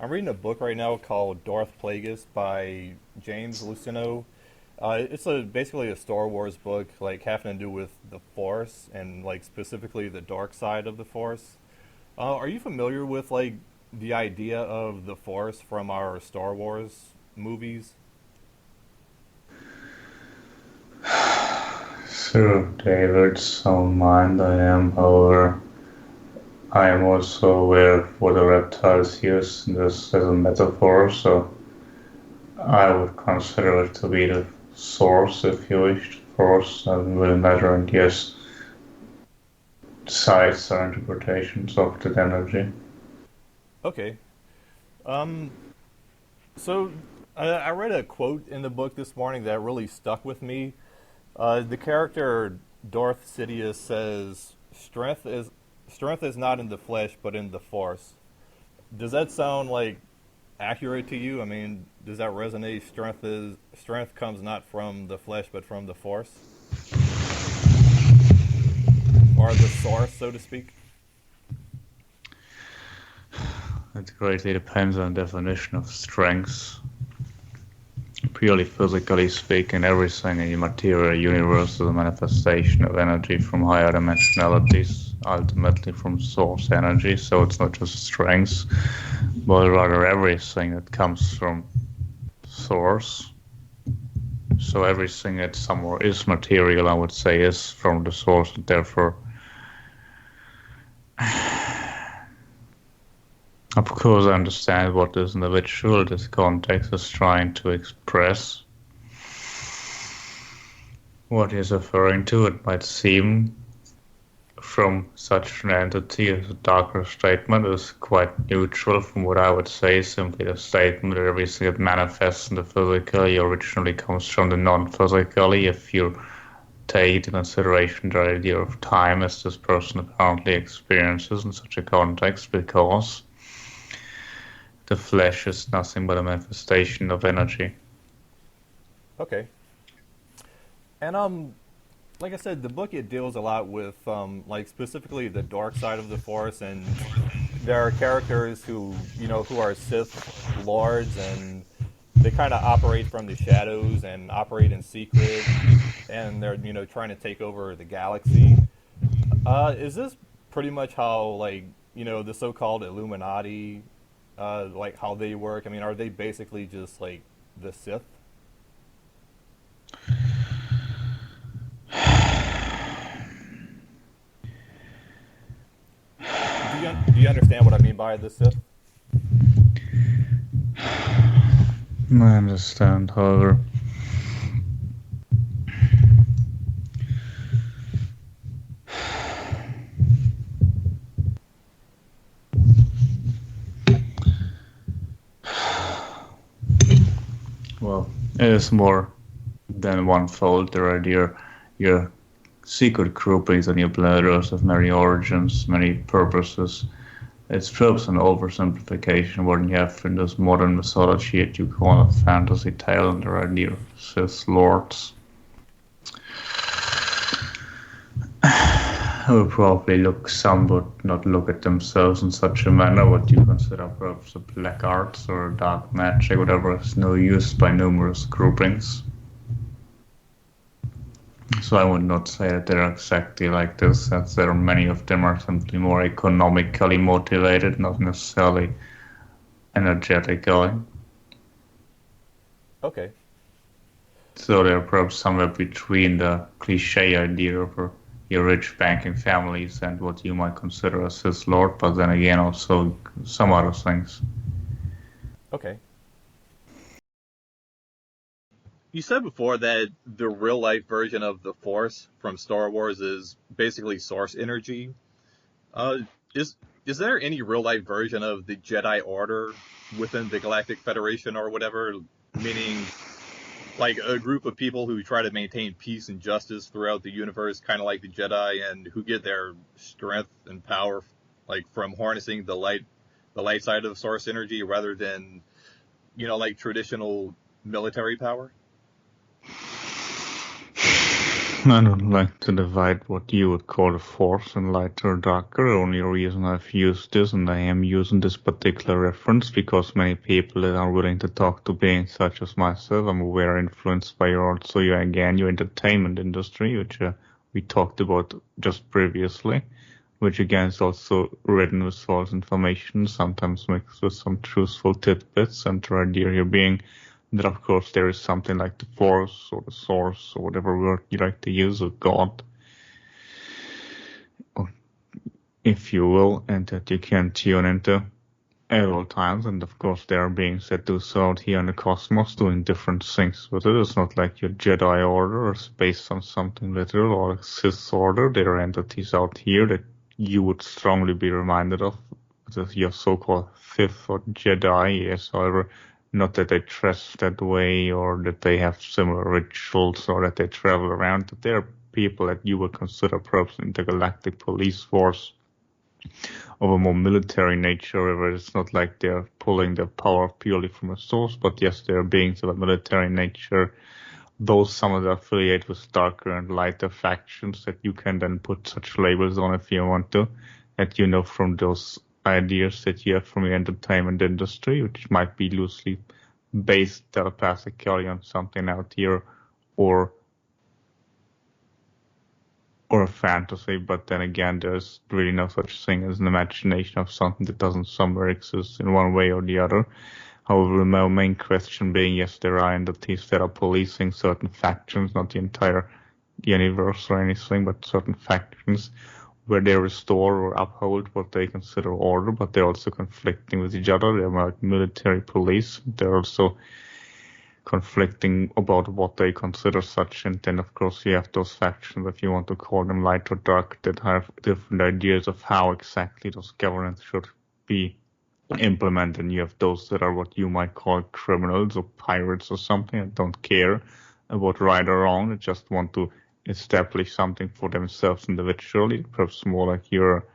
I'm reading a book right now called Darth Plagueis by James Luceno. It's basically a Star Wars book, like having to do with the Force and like specifically the dark side of the Force. Are you familiar with like the idea of the Force from our Star Wars movies? Sure, David, so mind I am, however, I am also aware of what the reptiles use this as a metaphor, so I would consider it to be the source, if you wish. The force doesn't really matter, and yes, sides are interpretations of that energy. Okay. Um, so I read a quote in the book this morning that really stuck with me. The character Darth Sidious says, strength is not in the flesh, but in the force." Does that sound like accurate to you? I mean, does that resonate? Strength comes not from the flesh, but from the force, or the source, so to speak. It greatly depends on the definition of strength. Purely physically speaking, everything in the material universe is a manifestation of energy from higher dimensionalities, ultimately from source energy, so it's not just strength, but rather everything that comes from source. So everything that somewhere is material, I would say, is from the source, and therefore, of course, I understand what this individual, this context, is trying to express. What he's referring to, it might seem from such an entity as a darker statement is quite neutral from what I would say, simply the statement that everything that manifests in the physically originally comes from the non-physically, if you take into consideration the idea of time as this person apparently experiences in such a context, because the flesh is nothing but a manifestation of energy. Okay. And like I said, the book it deals a lot with like specifically the dark side of the Force, and there are characters who are Sith lords, and they kind of operate from the shadows and operate in secret, and they're trying to take over the galaxy. Is this pretty much how like the so-called Illuminati, like how they work? I mean, are they basically just like the Sith? Do you understand what I mean by the Sith? I understand, however. Well, it is more than one fold. There are your secret groupings and your bladders of many origins, many purposes. It's perhaps an oversimplification when you have in this modern mythology that you call a fantasy tale, and there are your Sith lords who probably look some but not look at themselves in such a manner what you consider perhaps a black arts or dark magic, whatever is now used by numerous groupings. So I would not say that they're exactly like this, as there are many of them are simply more economically motivated, not necessarily energetically. Okay. So they're perhaps somewhere between the cliche idea of your rich banking families and what you might consider a Sith Lord, but then again also some other things. Okay. You said before that the real life version of the Force from Star Wars is basically source energy. Uh, is is there any real life version of the Jedi Order within the Galactic Federation or whatever? Meaning, like a group of people who try to maintain peace and justice throughout the universe, kind of like the Jedi, and who get their strength and power like from harnessing the light side of source energy rather than like traditional military power. I don't like to divide what you would call a force in lighter or darker. The only reason I've used this, and I am using this particular reference, because many people that are willing to talk to beings such as myself, I'm aware, influenced by your entertainment industry, which we talked about just previously, which again is also written with false information, sometimes mixed with some truthful tidbits, and the idea here being that of course there is something like the force or the source or whatever word you like to use, or God, or if you will, and that you can tune into at all times. And of course there are beings that do so out here in the cosmos doing different things with it. It's not like your Jedi order or it's based on something literal, or a Sith order. There are entities out here that you would strongly be reminded of, your so-called Sith or Jedi. Yes, however, not that they dress that way or that they have similar rituals or that they travel around, but they're people that you would consider perhaps in the Galactic police force of a more military nature, where it's not like they're pulling their power purely from a source, but yes, they're beings of a military nature. Those some of them affiliate with darker and lighter factions that you can then put such labels on if you want to, that you know from those ideas that you have from the entertainment industry, which might be loosely based telepathically on something out here, or a fantasy, but then again, there's really no such thing as an imagination of something that doesn't somewhere exist in one way or the other. However, my main question being, yes, there are entities that are policing certain factions, not the entire universe or anything, but certain factions where they restore or uphold what they consider order, but they're also conflicting with each other. They're like military police. They're also conflicting about what they consider such. And then, of course, you have those factions, if you want to call them light or dark, that have different ideas of how exactly those governance should be implemented. And you have those that are what you might call criminals or pirates or something, and don't care about right or wrong. They just want to establish something for themselves individually, perhaps more like your,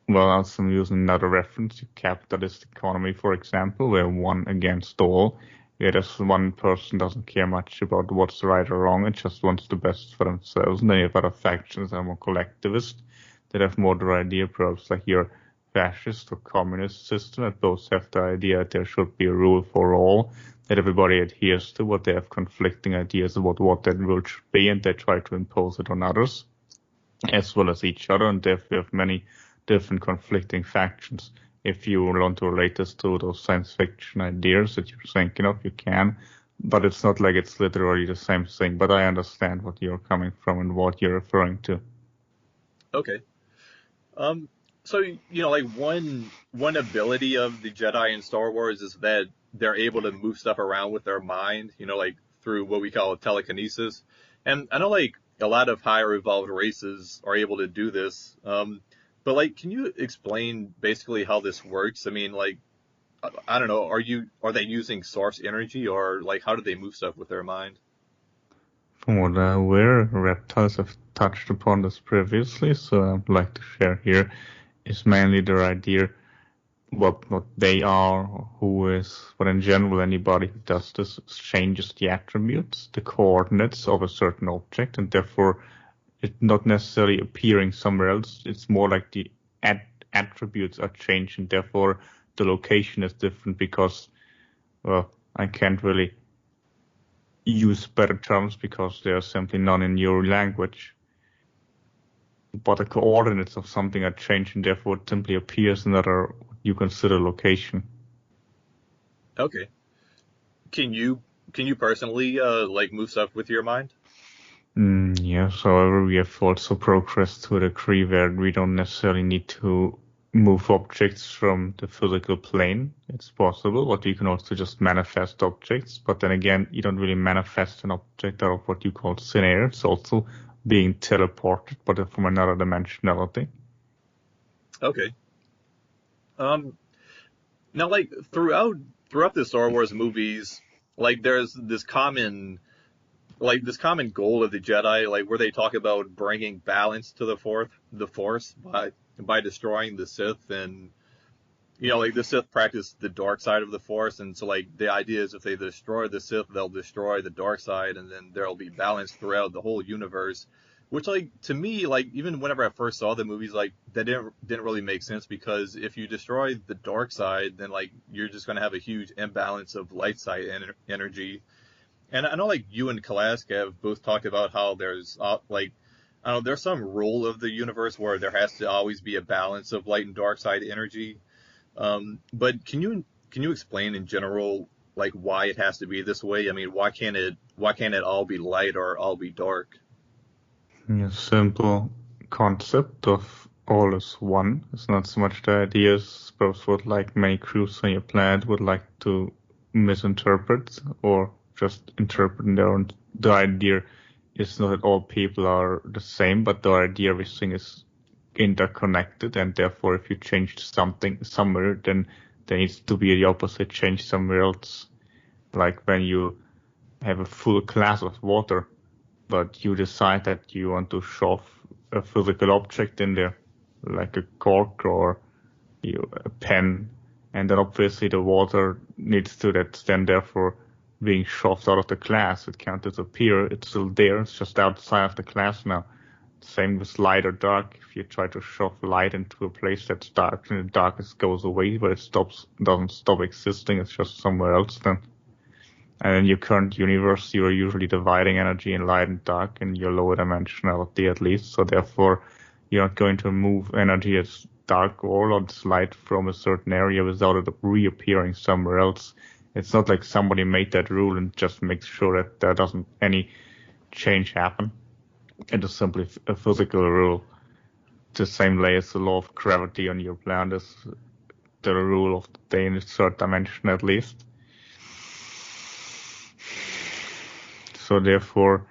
well, I'm using another reference, your capitalist economy, for example, where one against all, where this one person doesn't care much about what's right or wrong, it just wants the best for themselves. And then you have other factions that are more collectivist, that have more the idea, perhaps like your fascist or communist system, that both have the idea that there should be a rule for all, that everybody adheres to, what they have conflicting ideas about what that rule should be, and they try to impose it on others, as well as each other, and therefore have many different conflicting factions. If you want to relate this to those science fiction ideas that you're thinking of, you can, but it's not like it's literally the same thing. But I understand what you're coming from and what you're referring to. Okay. So like one ability of the Jedi in Star Wars is that they're able to move stuff around with their mind, like through what we call telekinesis. And I know like a lot of higher evolved races are able to do this. But like, can you explain basically how this works? I mean, like, I don't know, are they using source energy, or like how do they move stuff with their mind? From what I'm aware, reptiles have touched upon this previously, so I'd like to share here is mainly their idea what they are, or who is, but in general, anybody who does this changes the attributes, the coordinates of a certain object, and therefore it's not necessarily appearing somewhere else. It's more like the attributes are changing, therefore the location is different because, well, I can't really use better terms because there are simply none in your language. But the coordinates of something are changed, and therefore it simply appears in another you consider location. Okay. Can you personally like move stuff with your mind? Yes, however, we have also progressed to a degree where we don't necessarily need to move objects from the physical plane. It's possible, but you can also just manifest objects. But then again, you don't really manifest an object out of what you call thin air. It's also being teleported, but from another dimensionality. Okay. Um, Now, like throughout the Star Wars movies, like there's this common goal of the Jedi, like where they talk about bringing balance to the Force by destroying the Sith, and like the Sith practice the dark side of the Force, and so like the idea is if they destroy the Sith, they'll destroy the dark side, and then there'll be balance throughout the whole universe. Which, like, to me, like, even whenever I first saw the movies, like, that didn't really make sense because if you destroy the dark side, then like you're just gonna have a huge imbalance of light side energy. And I know like you and KALASK have both talked about how there's like I don't know there's some rule of the universe where there has to always be a balance of light and dark side energy. But can you explain in general like why it has to be this way? I mean, why can't it all be light or all be dark? A simple concept of all is one. It's not so much the ideas, suppose what like many crews on your planet would like to misinterpret or just interpret their own. The idea is not that all people are the same, but the idea everything is interconnected, and therefore if you change something somewhere, then there needs to be the opposite change somewhere else. Like when you have a full glass of water, but you decide that you want to shove a physical object in there, like a cork or a pen, and then obviously the water needs to that's then therefore being shoved out of the glass. It can't disappear. It's still there. It's just outside of the glass now. Same with light or dark. If you try to shove light into a place that's dark, and the darkness goes away, but doesn't stop existing. It's just somewhere else then. And in your current universe, you are usually dividing energy in light and dark in your lower dimensionality at least. So therefore, you're not going to move energy as dark or as light from a certain area without it reappearing somewhere else. It's not like somebody made that rule and just makes sure that there doesn't any change happen. It is simply a physical rule. The same way as the law of gravity on your planet is the rule of the day in a third dimension at least. So therefore,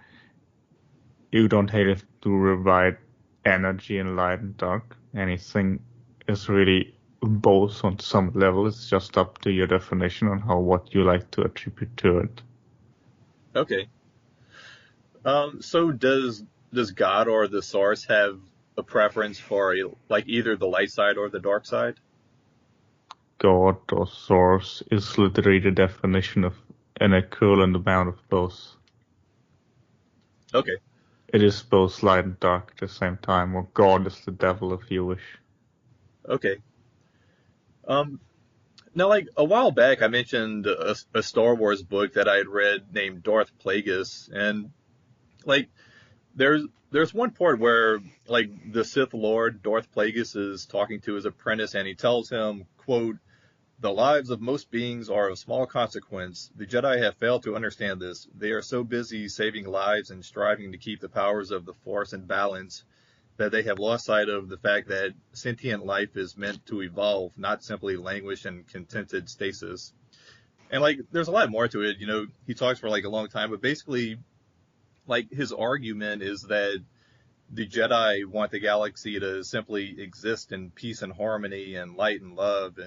you don't have to divide energy in light and dark. Anything is really both on some level. It's just up to your definition on what you like to attribute to it. Okay. So does God or the Source have a preference for like either the light side or the dark side? God or source is literally the definition of an equivalent amount of both. Okay. It is both light and dark at the same time, or God is the devil if you wish. Okay. Um, Now, like a while back, I mentioned a Star Wars book that I had read named Darth Plagueis, and like there's one part where like the Sith Lord Darth Plagueis is talking to his apprentice, and he tells him, "quote The lives of most beings are of small consequence. The Jedi have failed to understand this. They are so busy saving lives and striving to keep the powers of the Force in balance that they have lost sight of the fact that sentient life is meant to evolve, not simply languish in contented stasis." And like, there's a lot more to it. He talks for like a long time, but basically, like, his argument is that the Jedi want the galaxy to simply exist in peace and harmony and light and love,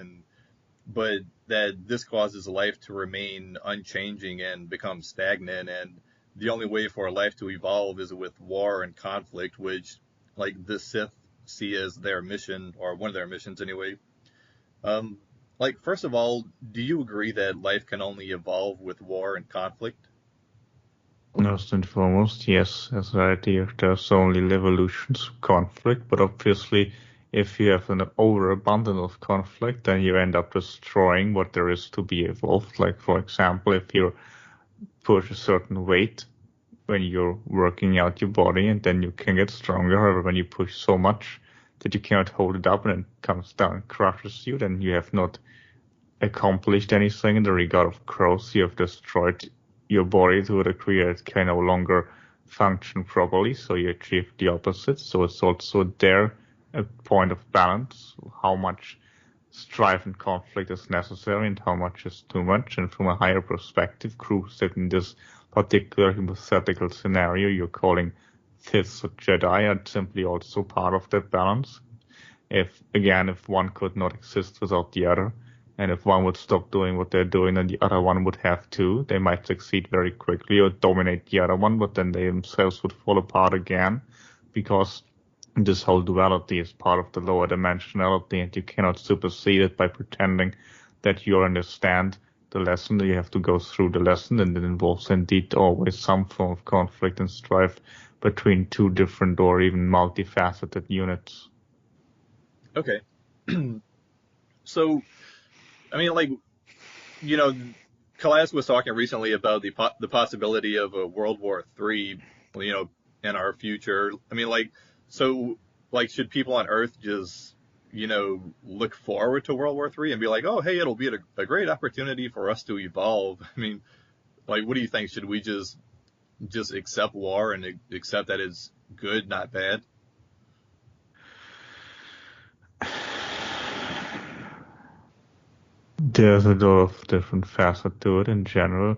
but that this causes life to remain unchanging and become stagnant. And the only way for life to evolve is with war and conflict, which, like, the Sith see as their mission, or one of their missions anyway. Um, like, first of all, do you agree that life can only evolve with war and conflict? First and foremost, yes, as an idea, there's only evolutions of conflict, but obviously, if you have an overabundance of conflict, then you end up destroying what there is to be evolved. Like, for example, if you push a certain weight when you're working out your body, and then you can get stronger. However, when you push so much that you cannot hold it up and it comes down and crushes you, then you have not accomplished anything in the regard of growth. You have destroyed your body to a degree that it can no longer function properly, so you achieve the opposite. So it's also there a point of balance, how much strife and conflict is necessary and how much is too much. And from a higher perspective, crews that in this particular hypothetical scenario you're calling Sith or Jedi are simply also part of that balance. If one could not exist without the other, and if one would stop doing what they're doing, then the other one would have to. They might succeed very quickly or dominate the other one, but then they themselves would fall apart again, because this whole duality is part of the lower dimensionality, and you cannot supersede it by pretending that you understand the lesson. You have to go through the lesson, and it involves indeed always some form of conflict and strife between two different or even multifaceted units. Okay. So, I mean, like, you know, KALASK was talking recently about the possibility of a World War III, you know, in our future. I mean, like, so, like, should people on Earth just, you know, look forward to World War III and be like, oh, hey, it'll be a great opportunity for us to evolve? I mean, like, what do you think? Should we just accept war and accept that it's good, not bad? There's a lot of different facets to it in general.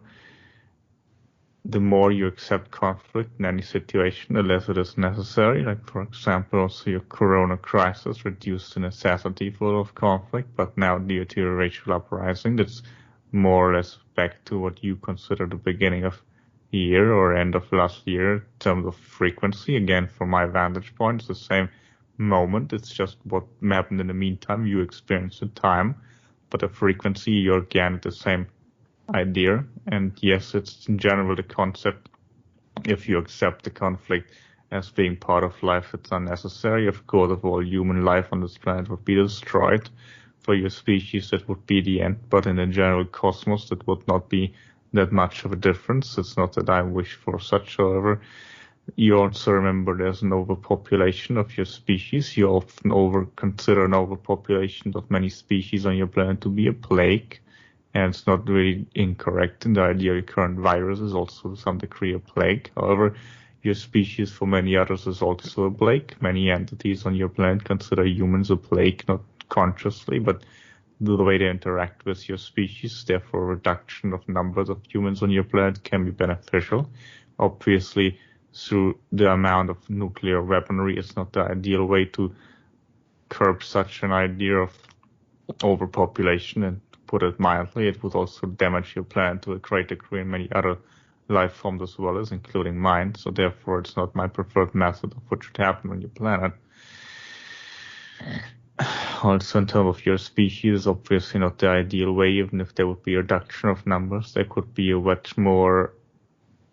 The more you accept conflict in any situation, the less it is necessary. Like, for example, also your corona crisis reduced the necessity for a lot of conflict, but now due to your racial uprising, that's more or less back to what you consider the beginning of the year or end of last year in terms of frequency. Again, from my vantage point, it's the same moment. It's just what happened in the meantime. You experienced the time, but the frequency, you're again at the same idea. And yes, it's in general the concept, if you accept the conflict as being part of life, it's unnecessary. Of course, if all human life on this planet would be destroyed, for your species that would be the end, but in the general cosmos that would not be that much of a difference. It's not that I wish for such. However, you also remember there's an overpopulation of your species. You often consider an overpopulation of many species on your planet to be a plague. And it's not really incorrect in the idea your current virus is also to some degree a plague. However, your species for many others is also a plague. Many entities on your planet consider humans a plague, not consciously, but the way they interact with your species. Therefore, a reduction of numbers of humans on your planet can be beneficial. Obviously, through the amount of nuclear weaponry, it's not the ideal way to curb such an idea of overpopulation, and to put it mildly, it would also damage your planet to a great degree and many other life forms as well as including mine. So therefore, it's not my preferred method of what should happen on your planet. Also, in terms of your species, obviously not the ideal way. Even if there would be a reduction of numbers, there could be a much more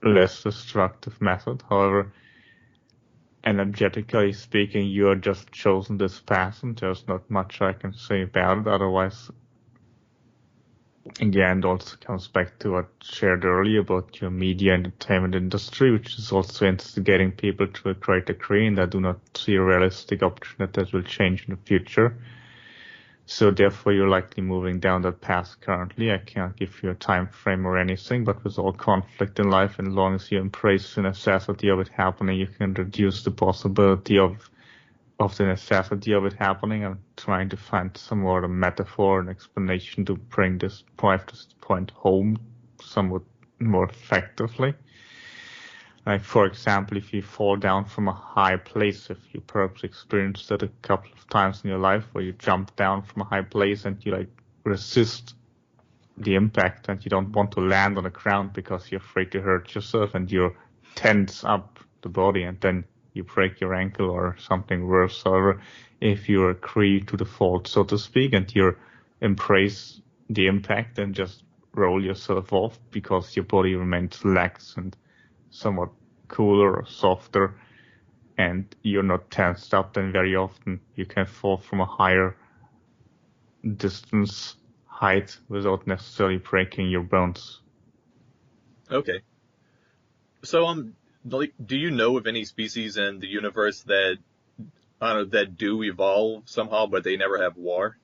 less destructive method. However, energetically speaking, you are just chosen this path, and there's not much I can say about it. Otherwise, again, it also comes back to what I shared earlier about your media entertainment industry, which is also instigating people to a great degree, and I do not see a realistic option that will change in the future. So therefore, you're likely moving down that path currently. I can't give you a time frame or anything, but with all conflict in life, and as long as you embrace the necessity of it happening, you can reduce the possibility of the necessity of it happening. I'm trying to find some more of a metaphor and explanation to bring this point home somewhat more effectively. Like, for example, if you fall down from a high place, if you perhaps experienced that a couple of times in your life, where you jump down from a high place and you resist the impact and you don't want to land on the ground because you're afraid to hurt yourself and you tense up the body and then you break your ankle or something worse. However, if you agree to the fault, so to speak, and you embrace the impact and just roll yourself off because your body remains lax and somewhat cooler or softer, and you're not tensed up, then very often you can fall from a higher distance height without necessarily breaking your bones. Okay. So, do you know of any species in the universe that that do evolve somehow, but they never have war?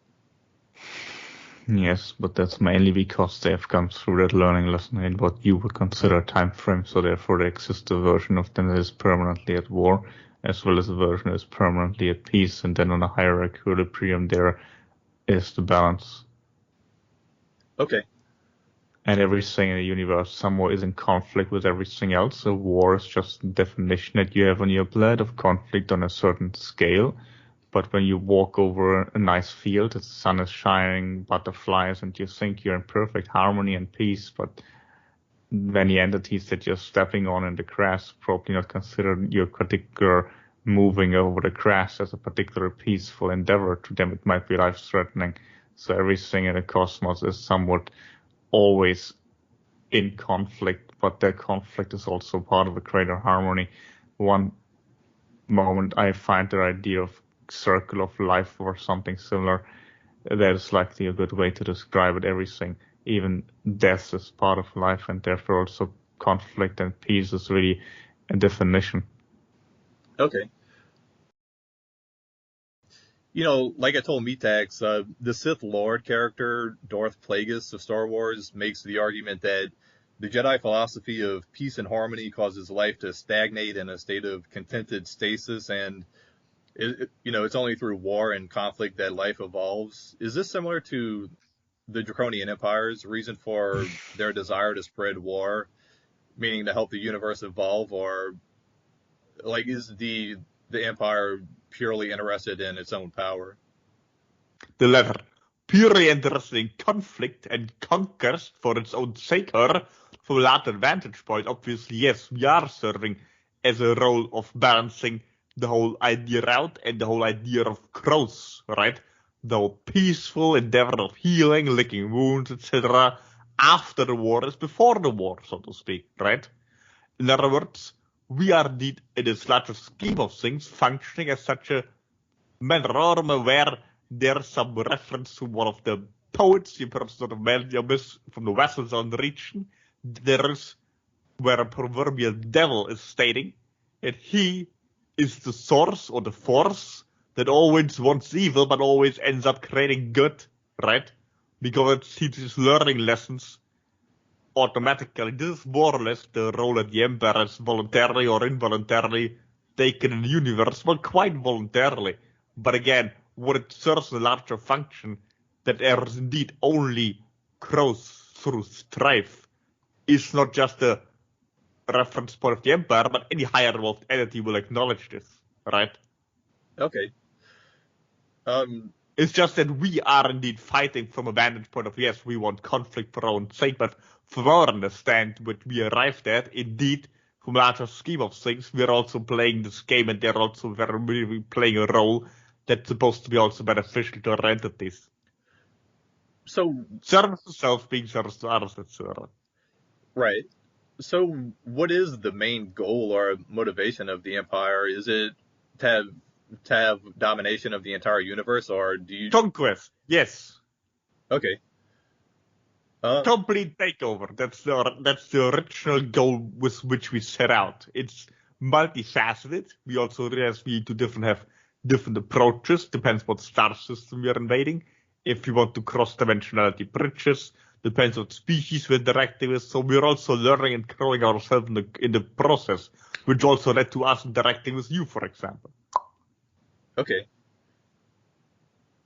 Yes, but that's mainly because they have come through that learning lesson in what you would consider a time frame, so therefore there exists a version of them that is permanently at war, as well as a version that is permanently at peace, and then on a hierarchical equilibrium there is the balance. Okay. And everything in the universe somewhat is in conflict with everything else, so war is just the definition that you have on your planet of conflict on a certain scale. But when you walk over a nice field, the sun is shining, butterflies, and you think you're in perfect harmony and peace, but many entities that you're stepping on in the grass probably not consider your particular moving over the crash as a particular peaceful endeavor. To them, it might be life-threatening. So everything in the cosmos is somewhat always in conflict, but that conflict is also part of a greater harmony. One moment I find the idea of circle of life or something similar, that is likely a good way to describe it. Everything, even death, is part of life, and therefore also conflict and peace is really a definition. Okay. Like I told Metax, the Sith Lord character, Darth Plagueis of Star Wars, makes the argument that the Jedi philosophy of peace and harmony causes life to stagnate in a state of contented stasis, and it's only through war and conflict that life evolves. Is this similar to the Draconian Empire's reason for their desire to spread war, meaning to help the universe evolve, or like is the Empire purely interested in its own power? The latter, purely interested in conflict and conquest for its own sake, or from a latter vantage point, obviously, yes, we are serving as a role of balancing the whole idea out and the whole idea of growth, right? The whole peaceful endeavor of healing, licking wounds, etc. after the war is before the war, so to speak, right? In other words, we are indeed, in this larger scheme of things, functioning as such a manner. I'm aware there's some reference to one of the poets, the person of Melnius from the Western Zone region. There is where a proverbial devil is stating that he is the source or the force that always wants evil but always ends up creating good, right? Because it teaches learning lessons automatically. This is more or less the role that the Emperor has voluntarily or involuntarily taken in the universe, but quite voluntarily. But again, what it serves a larger function, that there is indeed only growth through strife, is not just a reference point of the Empire, but any higher evolved entity will acknowledge this, right? Okay. It's just that we are indeed fighting from a vantage point of, yes, we want conflict for our own sake, but from our understanding, what we arrived at, indeed, from a larger scheme of things, we're also playing this game, and they're also very playing a role that's supposed to be also beneficial to our entities. So, Service to self being service to others, etc. right. So, what is the main goal or motivation of the Empire? Is it to have domination of the entire universe, or do you? Conquest, yes. Okay. Complete takeover. That's the original goal with which we set out. It's multifaceted. We also realize we need to have different approaches. Depends what star system we are invading. If we want to cross dimensionality bridges, depends what species we're interacting with. So we're also learning and growing ourselves in the process, which also led to us interacting with you, for example. Okay.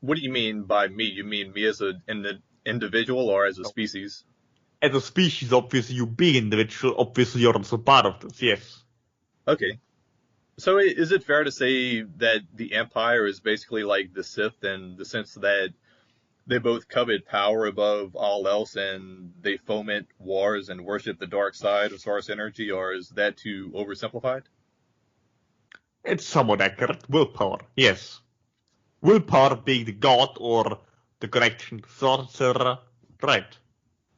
What do you mean by me? You mean me as an individual or as a species? As a species, obviously, you being individual, obviously you're also part of this, yes. Okay. So is it fair to say that the Empire is basically like the Sith in the sense that they both covet power above all else and they foment wars and worship the dark side of source energy, or is that too oversimplified? It's somewhat accurate. Willpower, yes. Willpower being the god or the connection to source, etc. Right.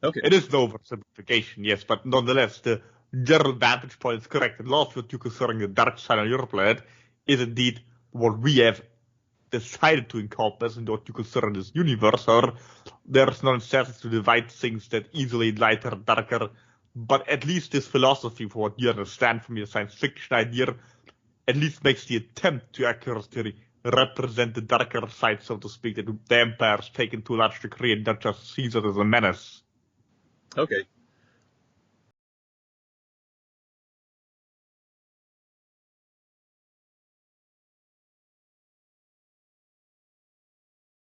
Okay. It is an oversimplification, yes, but nonetheless, the general vantage point is correct. A lot of what you concerning the dark side on your planet is indeed what we have decided to encompass and what you consider in this universe, or there's no necessity to divide things that easily lighter, darker, but at least this philosophy, for what you understand from your science fiction idea, at least makes the attempt to accurately represent the darker side, so to speak, that the Empire's taken to a large degree and not just sees it as a menace. Okay.